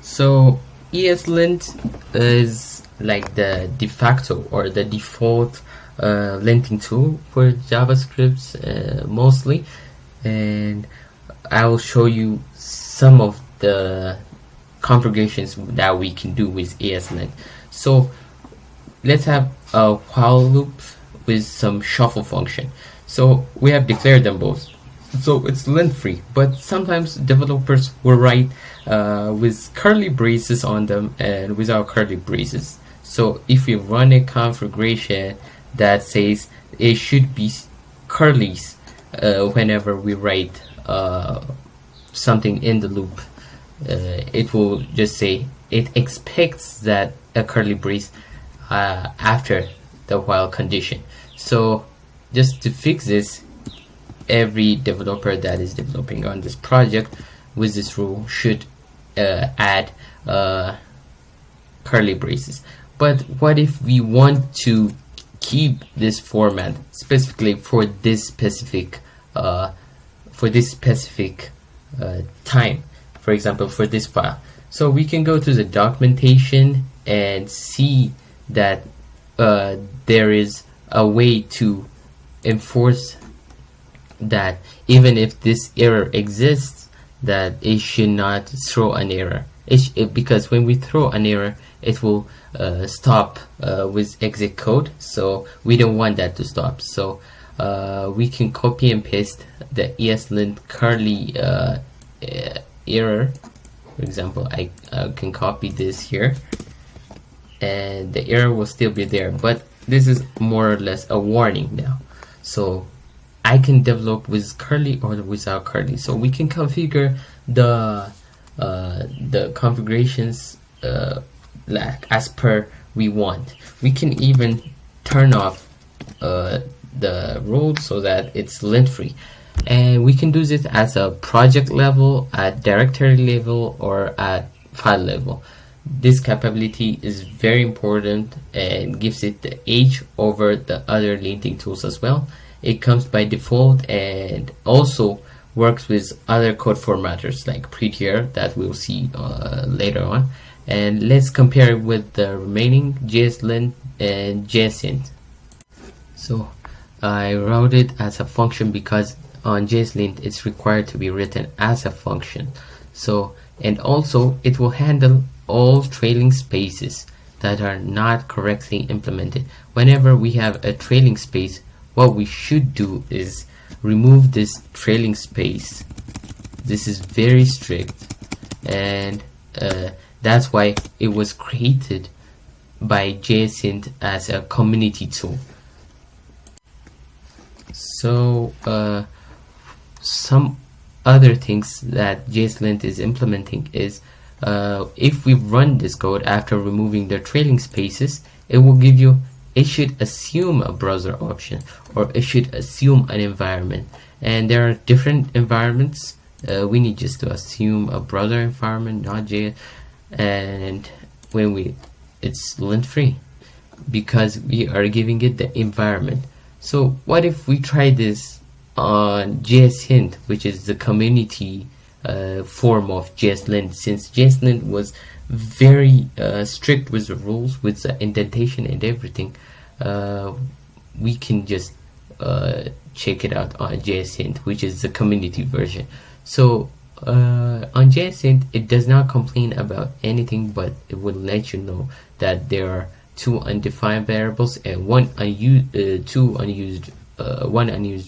So ESLINT is like the de facto or the default linting tool for JavaScript mostly, and I will show you some of the configurations that we can do with ESLINT. So let's have a while loop with some shuffle function. So we have declared them both. So it's lint free, but sometimes developers will write with curly braces on them and without curly braces. So if we run a configuration that says it should be curlies whenever we write something in the loop, it will just say it expects that a curly brace after the while condition. So just to fix this, every developer that is developing on this project with this rule should add curly braces. But what if we want to keep this format specifically for this specific time, for example for this file? So we can go to the documentation and see that there is a way to enforce that even if this error exists, that it should not throw an error. Because when we throw an error, it will stop with exit code, so we don't want that to stop. So we can copy and paste the ESLINT curly error. For example, I can copy this here and the error will still be there, but this is more or less a warning now. So I can develop with curly or without curly. So we can configure the configurations as per we want. We can even turn off the rule so that it's lint free, and we can do this at a project level, at directory level, or at file level. This capability is very important and gives it the edge over the other linting tools as well. It comes by default and also works with other code formatters like Prettier that we'll see later on. And let's compare it with the remaining JSLINT and JSHINT. So I wrote it as a function because on JSLINT it's required to be written as a function. So, and also it will handle all trailing spaces that are not correctly implemented. Whenever we have a trailing space, what we should do is remove this trailing space. This is very strict, and that's why it was created by JSHINT as a community tool. So some other things that JSLINT is implementing is if we run this code after removing the trailing spaces, it will give you, it should assume a browser option, or it should assume an environment. And there are different environments. We need just to assume a browser environment, not JS. And when it's lint free because we are giving it the environment. So what if we try this on JSHINT, which is the community form of JSLINT? Since JSLINT was very strict with the rules, with the indentation and everything, we can just check it out on JSHINT, which is the community version. So on JSHINT, it does not complain about anything, but it will let you know that there are two undefined variables and one unused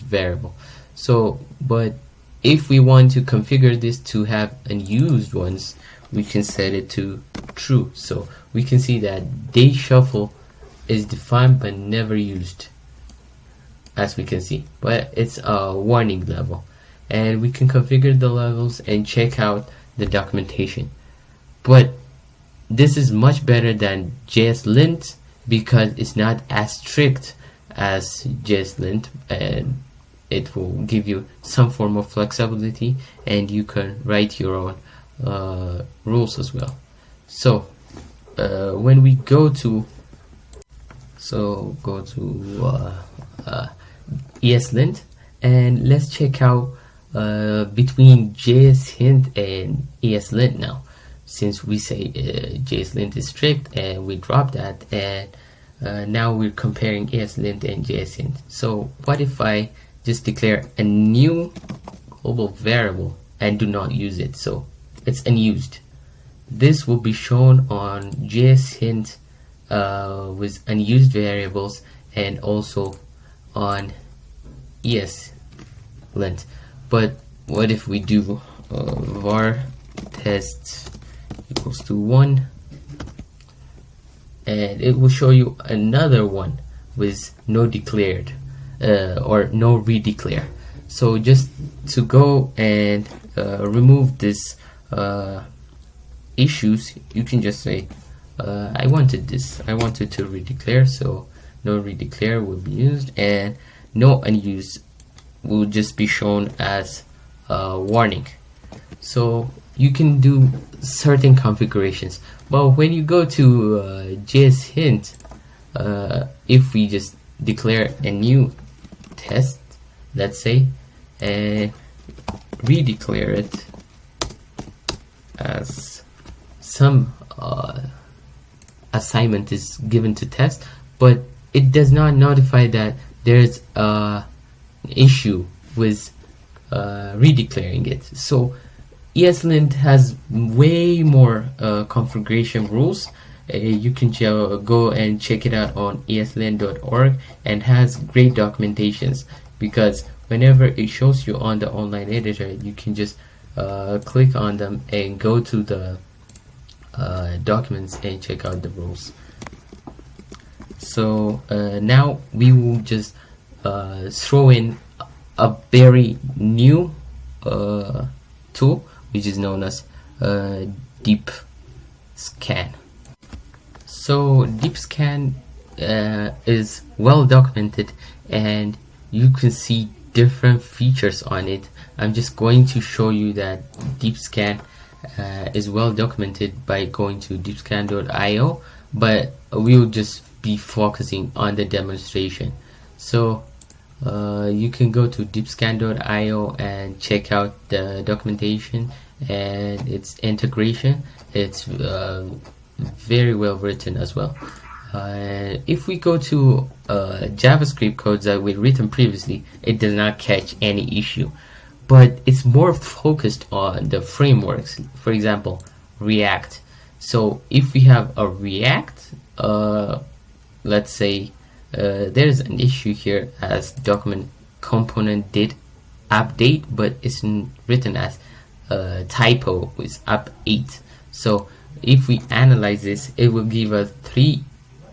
variable. So, but if we want to configure this to have unused ones, we can set it to true. So we can see that day shuffle is defined but never used, as we can see, but it's a warning level. And we can configure the levels and check out the documentation. But this is much better than JSLINT because it's not as strict as JSLINT, and it will give you some form of flexibility, and you can write your own rules as well. So when we go to ESLINT, and let's check out between JSHINT and ESLINT now. since we say JSLINT is strict, and we drop that, and now we're comparing ESLINT and JSHINT. So what if I just declare a new global variable and do not use it? So it's unused. This will be shown on JSHINT with unused variables, and also on ESLINT. But what if we do var test equals to 1, and it will show you another one with no declared or no redeclare. So just to go and remove this issues, you can just say I wanted to redeclare, so no redeclare will be used, and no unused will just be shown as a warning. So you can do certain configurations, but when you go to JSHINT, if we just declare a new test, let's say, and redeclare it as some assignment is given to test, but it does not notify that there's an issue with redeclaring it. So ESLINT has way more configuration rules. You can go and check it out on eslint.org, and has great documentations, because whenever it shows you on the online editor, you can just click on them and go to the documents and check out the rules. So now we will just throw in a very new tool, which is known as deep scan. So deep scan is well documented, and you can see different features on it. I'm just going to show you that deep scan is well documented by going to deepscan.io, but we'll just be focusing on the demonstration. So you can go to deepscan.io and check out the documentation and its integration. It's very well written as well. If we go to JavaScript codes that we've written previously, it does not catch any issue, but it's more focused on the frameworks. For example, React. So if we have a React, let's say there's an issue here as document component did update, but it's written as typo with up8. So if we analyze this, it will give us 3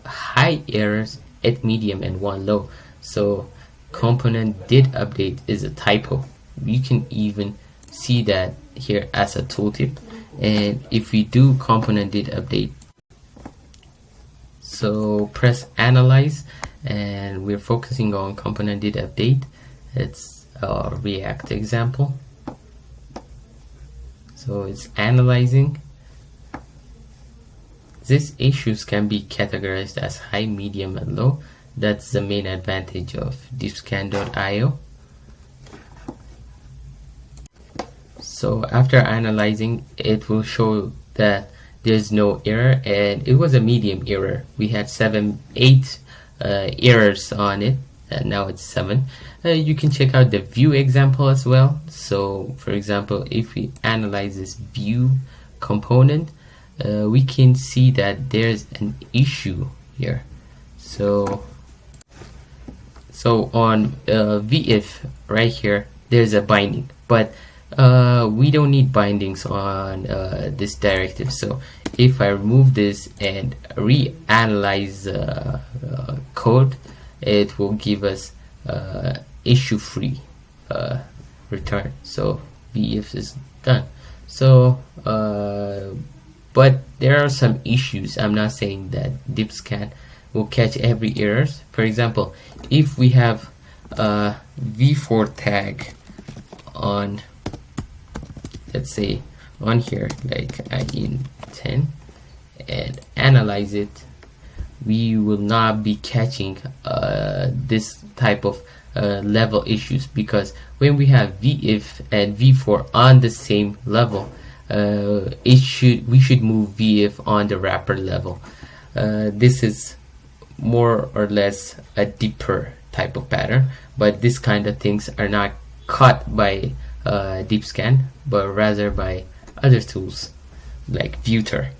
high errors, 8 medium, and 1 low. So component did update is a typo. You can even see that here as a tooltip. And if we do component did update, so press analyze, and we're focusing on component did update. It's a React example. So it's analyzing. These issues can be categorized as high, medium, and low. That's the main advantage of deepscan.io. So after analyzing, it will show that there's no error, and it was a medium error. We had 8 errors on it, and now it's 7. You can check out the view example as well. So for example, if we analyze this view component, we can see that there's an issue here. So on VIF right here, there's a binding, but we don't need bindings on this directive. So if I remove this and reanalyze code, it will give us issue free return. So VIF is done. So but there are some issues. I'm not saying that deepscan will catch every errors. For example, if we have a v4 tag on, let's say on here, like in10, and analyze it, we will not be catching this type of level issues, because when we have VIF and v4 on the same level, we should move VF on the wrapper level. This is more or less a deeper type of pattern, but this kind of things are not caught by deep scan, but rather by other tools like Vuter,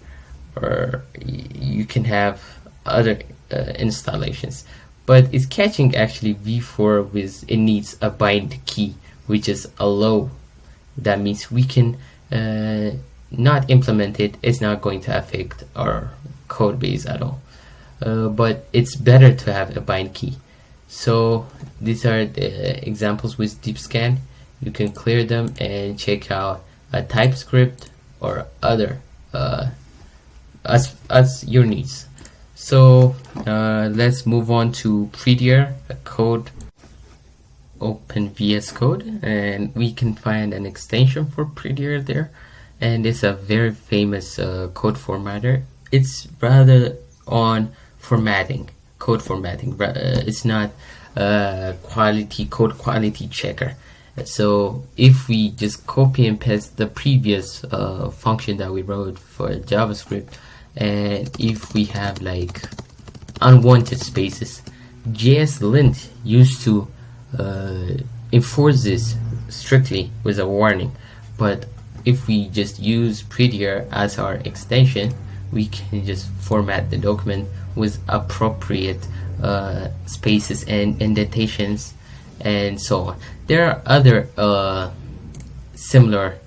or you can have other installations. But it's catching actually v4 with, it needs a bind key, which is a low. That means we can not implement it. It's not going to affect our code base at all. But it's better to have a bind key. So these are the examples with deep scan. You can clear them and check out a TypeScript or other as your needs. So let's move on to Prettier, a code. Open VS Code, and we can find an extension for Prettier there, and it's a very famous code formatter. It's rather on formatting, code formatting. It's not code quality checker. So if we just copy and paste the previous function that we wrote for JavaScript, and if we have like unwanted spaces, JSLINT used to enforce this strictly with a warning. But if we just use Prettier as our extension, we can just format the document with appropriate spaces and indentations and so on. There are other similar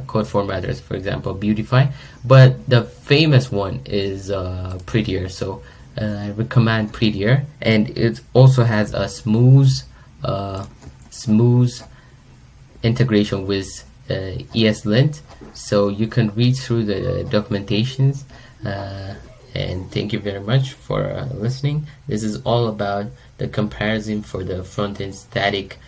code formatters, for example Beautify, but the famous one is Prettier. So I recommend Prettier, and it also has a smooth integration with ESLINT, so you can read through the documentations. And thank you very much for listening. This is all about the comparison for the front-end static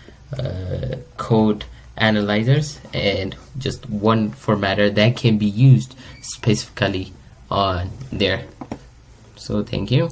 code analyzers, and just one formatter that can be used specifically on there. So thank you.